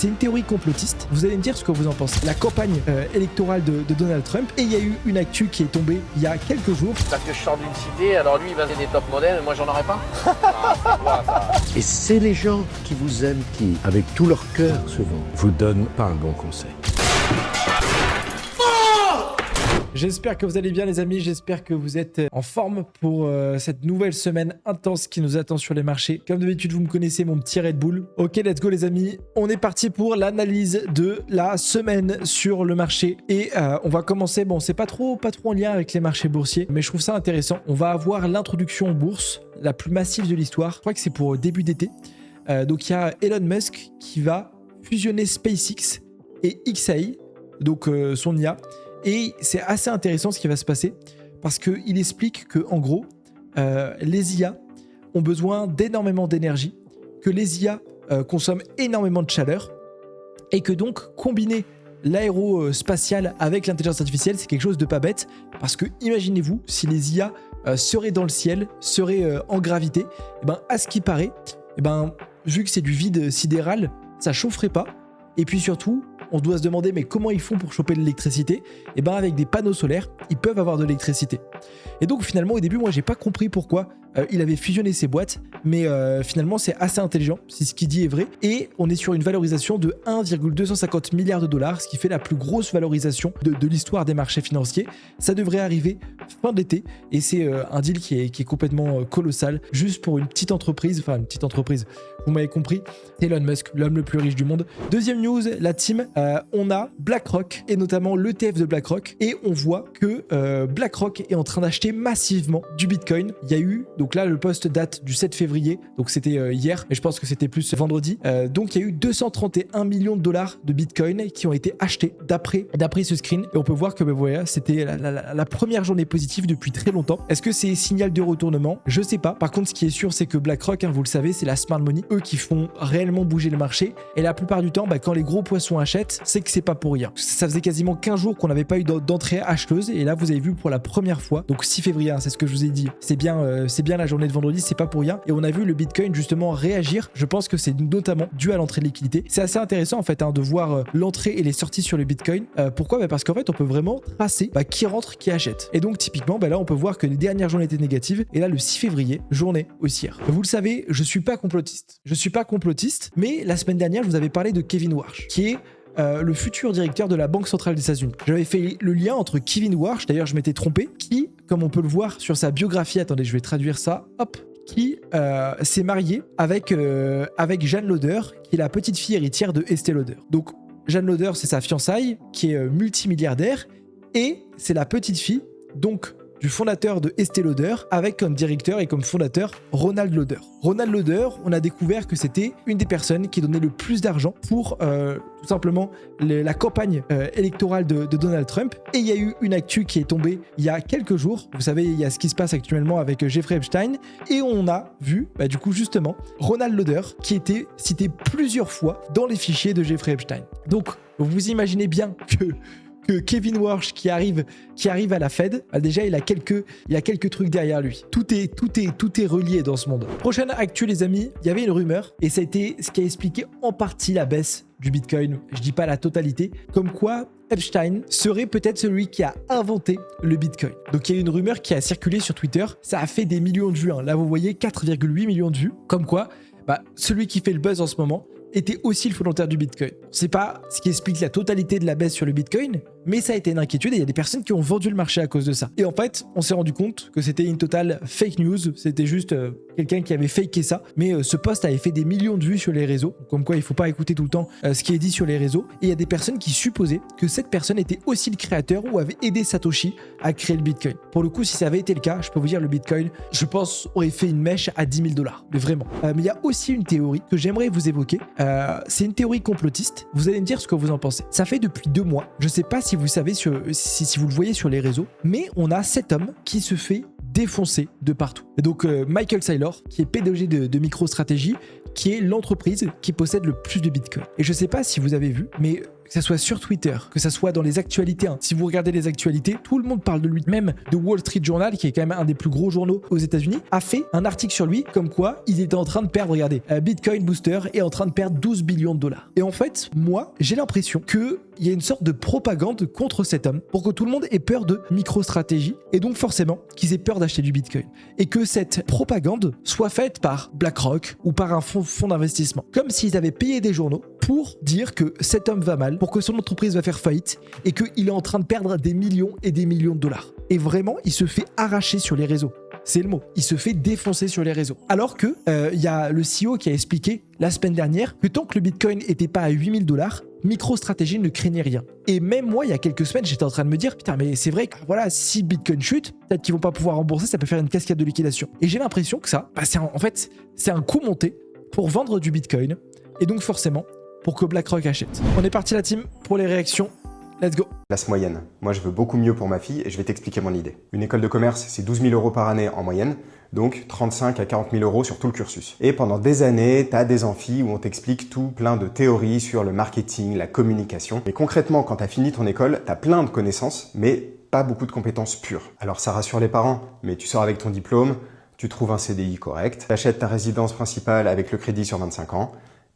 C'est une théorie complotiste. Vous allez me dire ce que vous en pensez. La campagne électorale de Donald Trump, et il y a eu une actu qui est tombée il y a quelques jours. Parce que je sors d'une cité, alors lui il va faire des top modèles, moi j'en aurais pas. C'est quoi, ça? Et c'est les gens qui vous aiment qui, avec tout leur cœur souvent, vous donnent pas un bon conseil. J'espère que vous allez bien les amis, j'espère que vous êtes en forme pour cette nouvelle semaine intense qui nous attend sur les marchés. Comme d'habitude, vous me connaissez, mon petit Red Bull. Ok, let's go les amis, on est parti pour l'analyse de la semaine sur le marché. Et on va commencer, bon c'est pas trop en lien avec les marchés boursiers, mais je trouve ça intéressant. On va avoir l'introduction en bourse, la plus massive de l'histoire. Je crois que c'est pour début d'été. Donc il y a Elon Musk qui va fusionner SpaceX et XAI, donc son IA. Et c'est assez intéressant ce qui va se passer parce qu'il explique que en gros, les IA ont besoin d'énormément d'énergie, que les IA consomment énormément de chaleur et que donc combiner l'aérospatial avec l'intelligence artificielle, c'est quelque chose de pas bête parce que imaginez-vous si les IA seraient dans le ciel, seraient en gravité, et ben à ce qui paraît, et ben vu que c'est du vide sidéral, ça chaufferait pas et puis surtout on doit se demander mais comment ils font pour choper de l'électricité? Et ben avec des panneaux solaires, ils peuvent avoir de l'électricité. Et donc finalement au début moi j'ai pas compris pourquoi il avait fusionné ces boîtes, mais finalement c'est assez intelligent, si ce qu'il dit est vrai. Et on est sur une valorisation de 1,250 milliards de dollars, ce qui fait la plus grosse valorisation de l'histoire des marchés financiers. Ça devrait arriver fin de l'été et c'est un deal qui est complètement colossal, juste pour une petite entreprise, vous m'avez compris, c'est Elon Musk, l'homme le plus riche du monde. Deuxième news, la team, on a BlackRock et notamment l'ETF de BlackRock et on voit que BlackRock est en train d'acheter massivement du Bitcoin. Il y a eu, donc là le post date du 7 février, donc c'était hier, mais je pense que c'était plus vendredi. Donc il y a eu 231 millions de dollars de Bitcoin qui ont été achetés d'après ce screen et on peut voir que voilà, c'était la première journée positive depuis très longtemps. Est-ce que c'est signal de retournement? Je sais pas. Par contre ce qui est sûr c'est que BlackRock, vous le savez, c'est la smart money, eux qui font réellement bouger le marché et la plupart du temps quand les gros poissons achètent, c'est que c'est pas pour rien. Ça faisait quasiment 15 jours qu'on n'avait pas eu d'entrée acheteuse et là vous avez vu pour la première fois, donc 6 février, c'est ce que je vous ai dit, c'est bien la journée de vendredi, c'est pas pour rien et on a vu le Bitcoin justement réagir. Je pense que c'est notamment dû à l'entrée de liquidité. C'est assez intéressant en fait de voir l'entrée et les sorties sur le Bitcoin. Pourquoi? Parce qu'en fait on peut vraiment tracer qui rentre, qui achète. Et donc typiquement là on peut voir que les dernières journées étaient négatives et là le 6 février, journée haussière. Vous le savez, je suis pas complotiste, mais la semaine dernière je vous avais parlé de Kevin Warsh qui est le futur directeur de la Banque centrale des États-Unis. J'avais fait le lien entre Kevin Warsh, d'ailleurs je m'étais trompé, qui, comme on peut le voir sur sa biographie, attendez je vais traduire ça, qui s'est marié avec Jeanne Lauder, qui est la petite fille héritière de Estée Lauder. Donc Jeanne Lauder c'est sa fiançaille, qui est multimilliardaire, et c'est la petite fille, donc du fondateur de Estée Lauder, avec comme directeur et comme fondateur Ronald Lauder. Ronald Lauder, on a découvert que c'était une des personnes qui donnait le plus d'argent pour tout simplement la campagne électorale de Donald Trump. Et il y a eu une actu qui est tombée il y a quelques jours. Vous savez, il y a ce qui se passe actuellement avec Jeffrey Epstein. Et on a vu, du coup, justement, Ronald Lauder qui était cité plusieurs fois dans les fichiers de Jeffrey Epstein. Donc, vous imaginez bien que Kevin Warsh qui arrive à la Fed, déjà il a quelques trucs derrière lui. Tout est relié dans ce monde. Prochaine actu les amis, il y avait une rumeur et ça a été ce qui a expliqué en partie la baisse du Bitcoin. Je dis pas la totalité, comme quoi Epstein serait peut-être celui qui a inventé le Bitcoin. Donc il y a eu une rumeur qui a circulé sur Twitter, ça a fait des millions de vues. Là vous voyez 4,8 millions de vues, comme quoi celui qui fait le buzz en ce moment était aussi le fondateur du Bitcoin. C'est pas ce qui explique la totalité de la baisse sur le Bitcoin, mais ça a été une inquiétude et il y a des personnes qui ont vendu le marché à cause de ça. Et en fait, on s'est rendu compte que c'était une totale fake news, c'était juste quelqu'un qui avait faké ça, mais ce post avait fait des millions de vues sur les réseaux, comme quoi il faut pas écouter tout le temps ce qui est dit sur les réseaux, et il y a des personnes qui supposaient que cette personne était aussi le créateur ou avait aidé Satoshi à créer le Bitcoin. Pour le coup, si ça avait été le cas, je peux vous dire le Bitcoin, je pense, aurait fait une mèche à 10 000 $, mais vraiment. Mais il y a aussi une théorie que j'aimerais vous évoquer, c'est une théorie complotiste, vous allez me dire ce que vous en pensez. Ça fait depuis 2 mois, je sais pas si vous savez, si vous le voyez sur les réseaux, mais on a cet homme qui se fait défoncer de partout. Et donc Michael Saylor, qui est PDG de MicroStrategy, qui est l'entreprise qui possède le plus de Bitcoin. Et je sais pas si vous avez vu, mais que ça soit sur Twitter, que ça soit dans les actualités. Hein. Si vous regardez les actualités, tout le monde parle de lui. Même The Wall Street Journal, qui est quand même un des plus gros journaux aux États-Unis, a fait un article sur lui, comme quoi il était en train de perdre, regardez, Bitcoin Booster est en train de perdre 12 billions de dollars. Et en fait, moi, j'ai l'impression qu'il y a une sorte de propagande contre cet homme pour que tout le monde ait peur de micro-stratégie et donc forcément qu'ils aient peur d'acheter du Bitcoin. Et que cette propagande soit faite par BlackRock ou par un fonds d'investissement. Comme s'ils avaient payé des journaux pour dire que cet homme va mal, pour que son entreprise va faire faillite et qu'il est en train de perdre des millions et des millions de dollars. Et vraiment, il se fait arracher sur les réseaux. C'est le mot. Il se fait défoncer sur les réseaux. Alors que y a le CEO qui a expliqué la semaine dernière que tant que le Bitcoin n'était pas à 8000 $, MicroStrategy ne craignait rien. Et même moi, il y a quelques semaines, j'étais en train de me dire, putain, mais c'est vrai que voilà, si Bitcoin chute, peut-être qu'ils vont pas pouvoir rembourser, ça peut faire une cascade de liquidation. Et j'ai l'impression que ça, c'est un coup monté pour vendre du Bitcoin. Et donc forcément, pour que BlackRock achète. On est parti la team pour les réactions. Let's go. Classe moyenne. Moi, je veux beaucoup mieux pour ma fille et je vais t'expliquer mon idée. Une école de commerce, c'est 12 000 € par année en moyenne, donc 35 à 40 000 € sur tout le cursus. Et pendant des années, t'as des amphis où on t'explique tout plein de théories sur le marketing, la communication. Mais concrètement, quand t'as fini ton école, t'as plein de connaissances, mais pas beaucoup de compétences pures. Alors ça rassure les parents, mais tu sors avec ton diplôme, tu trouves un CDI correct, t'achètes ta résidence principale avec le crédit sur 25 ans,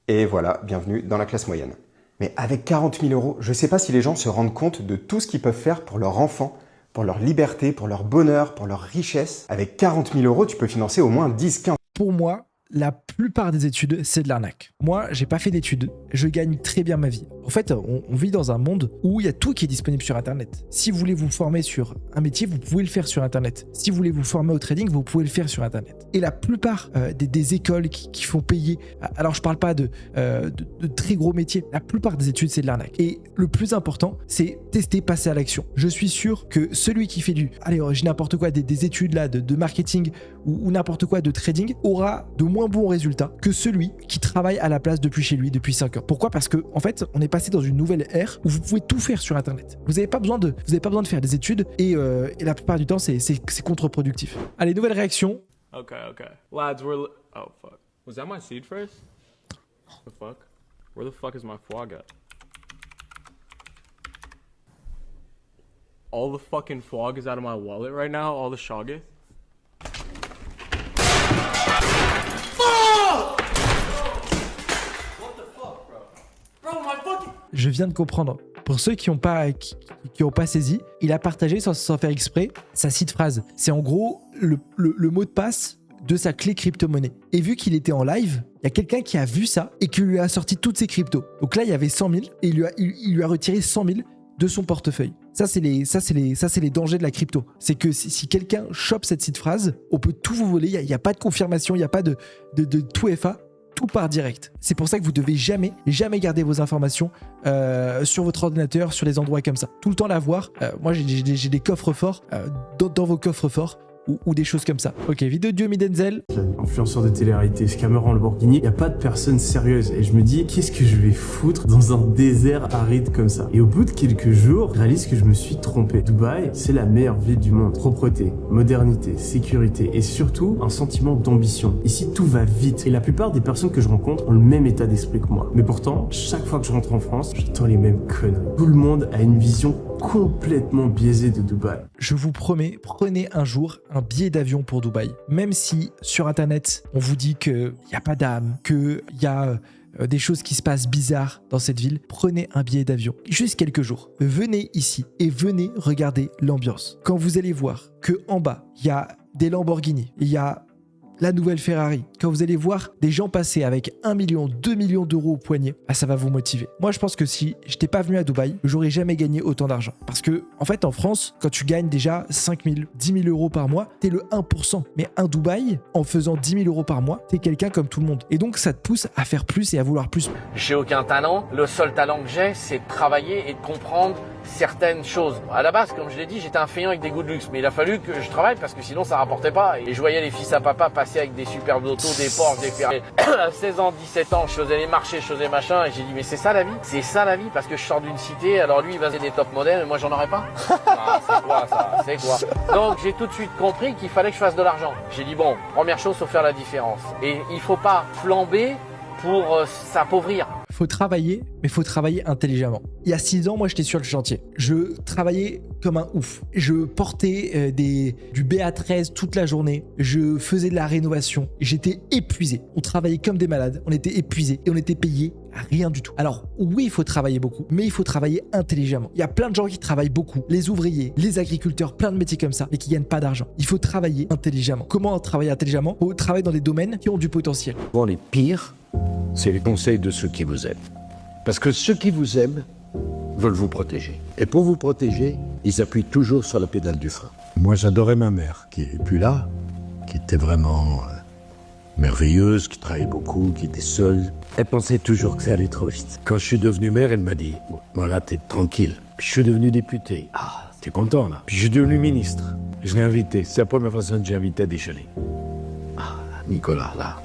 et voilà, bienvenue dans la classe moyenne. Mais avec 40 000 €, je ne sais pas si les gens se rendent compte de tout ce qu'ils peuvent faire pour leur enfant, pour leur liberté, pour leur bonheur, pour leur richesse. Avec 40 000 €, tu peux financer au moins 10-15. Pour moi, la plupart des études, c'est de l'arnaque. Moi, j'ai pas fait d'études. Je gagne très bien ma vie. En fait, on vit dans un monde où il y a tout qui est disponible sur Internet. Si vous voulez vous former sur un métier, vous pouvez le faire sur Internet. Si vous voulez vous former au trading, vous pouvez le faire sur Internet. Et la plupart des écoles qui font payer, alors je parle pas de très gros métiers, la plupart des études, c'est de l'arnaque. Et le plus important, c'est tester, passer à l'action. Je suis sûr que celui qui fait j'ai n'importe quoi, des études là, de marketing ou n'importe quoi de trading, aura de moins bons résultats que celui qui travaille à la place depuis chez lui depuis 5 ans. Pourquoi ? Parce que en fait, on est passé dans une nouvelle ère où vous pouvez tout faire sur Internet. Vous n'avez pas besoin de faire des études et la plupart du temps, c'est contre-productif. Allez, nouvelle réaction. Okay. Lads, oh fuck. Was that my seed first? The fuck? Where the fuck is my foie at? All the fucking foie is out of my wallet right now, all the shoggoth. Je viens de comprendre. Pour ceux qui n'ont pas saisi, il a partagé sans faire exprès sa seed phrase. C'est en gros le mot de passe de sa clé crypto-monnaie. Et vu qu'il était en live, il y a quelqu'un qui a vu ça et qui lui a sorti toutes ses cryptos. Donc là, il y avait 100 000 et il lui a retiré 100 000 de son portefeuille. Ça, c'est les dangers de la crypto. C'est que si quelqu'un chope cette seed phrase, on peut tout vous voler. Il n'y a pas de confirmation, il n'y a pas de tout FA. Tout part direct. C'est pour ça que vous devez jamais garder vos informations sur votre ordinateur, sur les endroits comme ça. Tout le temps l'avoir. Moi, j'ai des coffres forts dans vos coffres forts ou des choses comme ça. Ok, vidéo de Diomi Denzel. Influenceur de télé-réalité, Scameron Lamborghini, il n'y a pas de personne sérieuse. Et je me dis, qu'est-ce que je vais foutre dans un désert aride comme ça? Et au bout de quelques jours, je réalise que je me suis trompé. Dubaï, c'est la meilleure ville du monde. Propreté, modernité, sécurité et surtout un sentiment d'ambition. Ici, tout va vite. Et la plupart des personnes que je rencontre ont le même état d'esprit que moi. Mais pourtant, chaque fois que je rentre en France, j'entends les mêmes conneries. Tout le monde a une vision complètement biaisée de Dubaï. Je vous promets, prenez un jour un billet d'avion pour Dubaï. Même si sur Internet, on vous dit qu'il n'y a pas d'âme, qu'il y a des choses qui se passent bizarres dans cette ville, prenez un billet d'avion. Juste quelques jours. Venez ici et venez regarder l'ambiance. Quand vous allez voir qu'en bas, il y a des Lamborghini, il y a la nouvelle Ferrari, quand vous allez voir des gens passer avec 1 million, 2 millions d'euros au poignet, ça va vous motiver. Moi, je pense que si j'étais pas venu à Dubaï, j'aurais jamais gagné autant d'argent. Parce que, en fait, en France, quand tu gagnes déjà 5 000, 10 000 euros par mois, t'es le 1%. Mais à Dubaï, en faisant 10 000 euros par mois, t'es quelqu'un comme tout le monde. Et donc, ça te pousse à faire plus et à vouloir plus. J'ai aucun talent. Le seul talent que j'ai, c'est de travailler et de comprendre certaines choses. À la base, comme je l'ai dit, j'étais un feignant avec des goûts de luxe, mais il a fallu que je travaille parce que sinon ça rapportait pas. Et je voyais les fils à papa passer avec des superbes autos, des Porsche, des Ferrari. À 16 ans, 17 ans, je faisais les marchés, je faisais machin, et j'ai dit mais c'est ça la vie? C'est ça la vie? Parce que je sors d'une cité, alors lui il va faire des top modèles, moi j'en aurais pas. Ah, c'est quoi ça? C'est quoi? Donc j'ai tout de suite compris qu'il fallait que je fasse de l'argent. J'ai dit bon, première chose, faut faire la différence. Et il faut pas flamber pour s'appauvrir. faut travailler, mais faut travailler intelligemment. Il y a 6 ans, moi, j'étais sur le chantier. Je travaillais comme un ouf. Je portais du BA13 toute la journée. Je faisais de la rénovation. J'étais épuisé. On travaillait comme des malades. On était épuisés et on était payés rien du tout. Alors oui, il faut travailler beaucoup, mais il faut travailler intelligemment. Il y a plein de gens qui travaillent beaucoup, les ouvriers, les agriculteurs, plein de métiers comme ça, mais qui gagnent pas d'argent. Il faut travailler intelligemment. Comment travailler intelligemment? Il faut travailler dans des domaines qui ont du potentiel. Bon, les pires, c'est les conseils de ceux qui vous aiment. Parce que ceux qui vous aiment veulent vous protéger. Et pour vous protéger, ils appuient toujours sur la pédale du frein. Moi, j'adorais ma mère, qui est plus là, qui était vraiment merveilleuse, qui travaillait beaucoup, qui était seule. Elle pensait toujours que ça allait trop vite. Quand je suis devenu maire, elle m'a dit « Bon, là, t'es tranquille. » Puis je suis devenu député. « Ah, t'es content, là. » Puis je suis devenu ministre. Je l'ai invité. C'est la première personne que j'ai invité à déjeuner. « Ah, Nicolas, là,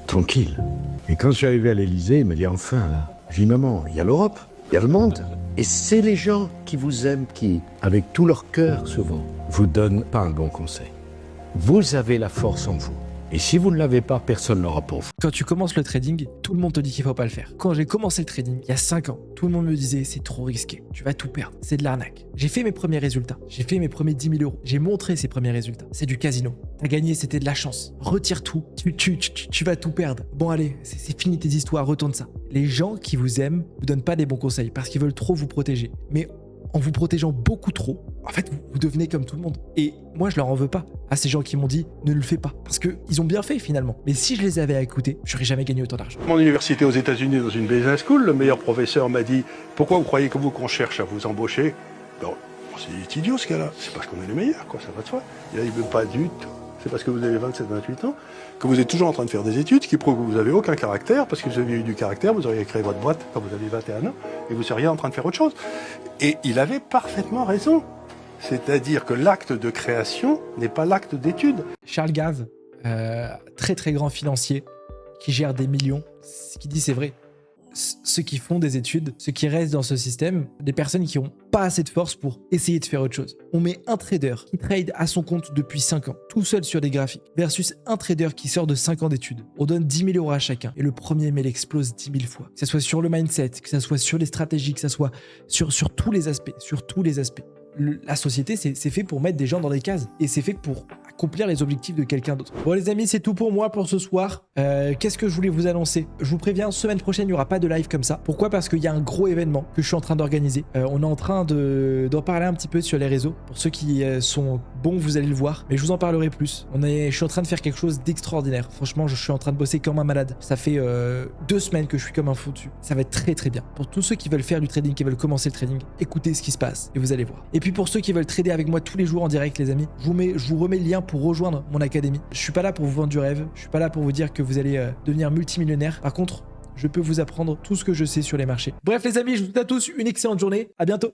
tranquille. » Et quand je suis arrivé à l'Élysée, il m'a dit « Enfin, là. » J'ai dit « Maman, il y a l'Europe, il y a le monde. » Et c'est les gens qui vous aiment qui, avec tout leur cœur souvent, vous donnent pas un bon conseil. Vous avez la force en vous. Et si vous ne l'avez pas, personne ne l'aura pour vous. Quand tu commences le trading, tout le monde te dit qu'il faut pas le faire. Quand j'ai commencé le trading, il y a 5 ans, tout le monde me disait c'est trop risqué, tu vas tout perdre, c'est de l'arnaque. J'ai fait mes premiers résultats, j'ai fait mes premiers 10 000 euros, j'ai montré ces premiers résultats. C'est du casino. T'as gagné, c'était de la chance. Retire tout, tu vas tout perdre. Bon allez, c'est fini tes histoires, retourne ça. Les gens qui vous aiment vous donnent pas des bons conseils parce qu'ils veulent trop vous protéger. Mais en vous protégeant beaucoup trop, en fait, vous devenez comme tout le monde. Et moi, je leur en veux pas à ces gens qui m'ont dit ne le fais pas. Parce qu'ils ont bien fait finalement. Mais si je les avais écoutés, j'aurais jamais gagné autant d'argent. Mon université aux États-Unis, dans une business school, le meilleur professeur m'a dit « Pourquoi vous croyez que vous qu'on cherche à vous embaucher ?» Ben, c'est idiot ce gars-là. C'est parce qu'on est les meilleurs, quoi, ça va de soi. Il ne veut pas du tout. C'est parce que vous avez 27-28 ans que vous êtes toujours en train de faire des études qui prouvent que vous n'avez aucun caractère, parce que si vous aviez eu du caractère, vous auriez créé votre boîte quand vous aviez 21 ans et vous seriez en train de faire autre chose. Et il avait parfaitement raison. C'est-à-dire que l'acte de création n'est pas l'acte d'étude. Charles Gave, très très grand financier, qui gère des millions, ce qu'il dit c'est vrai. Ceux qui font des études, ceux qui restent dans ce système, des personnes qui n'ont pas assez de force pour essayer de faire autre chose. On met un trader qui trade à son compte depuis 5 ans, tout seul sur des graphiques, versus un trader qui sort de 5 ans d'études. On donne 10 000 euros à chacun et le premier mail explose 10 000 fois. Que ce soit sur le mindset, que ce soit sur les stratégies, que ce soit sur tous les aspects, la société, c'est fait pour mettre des gens dans des cases et c'est fait pour accomplir les objectifs de quelqu'un d'autre. Bon les amis, c'est tout pour moi pour ce soir. Qu'est-ce que je voulais vous annoncer? Je vous préviens, semaine prochaine, il n'y aura pas de live comme ça. Pourquoi? Parce qu'il y a un gros événement que je suis en train d'organiser. On est en train d'en parler un petit peu sur les réseaux. Pour ceux qui sont bons, vous allez le voir. Mais je vous en parlerai plus. Je suis en train de faire quelque chose d'extraordinaire. Franchement, je suis en train de bosser comme un malade. Ça fait 2 semaines que je suis comme un fou dessus. Ça va être très très bien. Pour tous ceux qui veulent faire du trading, qui veulent commencer le trading, écoutez ce qui se passe et vous allez voir. Et puis pour ceux qui veulent trader avec moi tous les jours en direct, les amis, je vous remets le lien pour rejoindre mon académie. Je suis pas là pour vous vendre du rêve. Je suis pas là pour vous dire que vous allez devenir multimillionnaire. Par contre, je peux vous apprendre tout ce que je sais sur les marchés. Bref les amis, je vous souhaite à tous une excellente journée. À bientôt.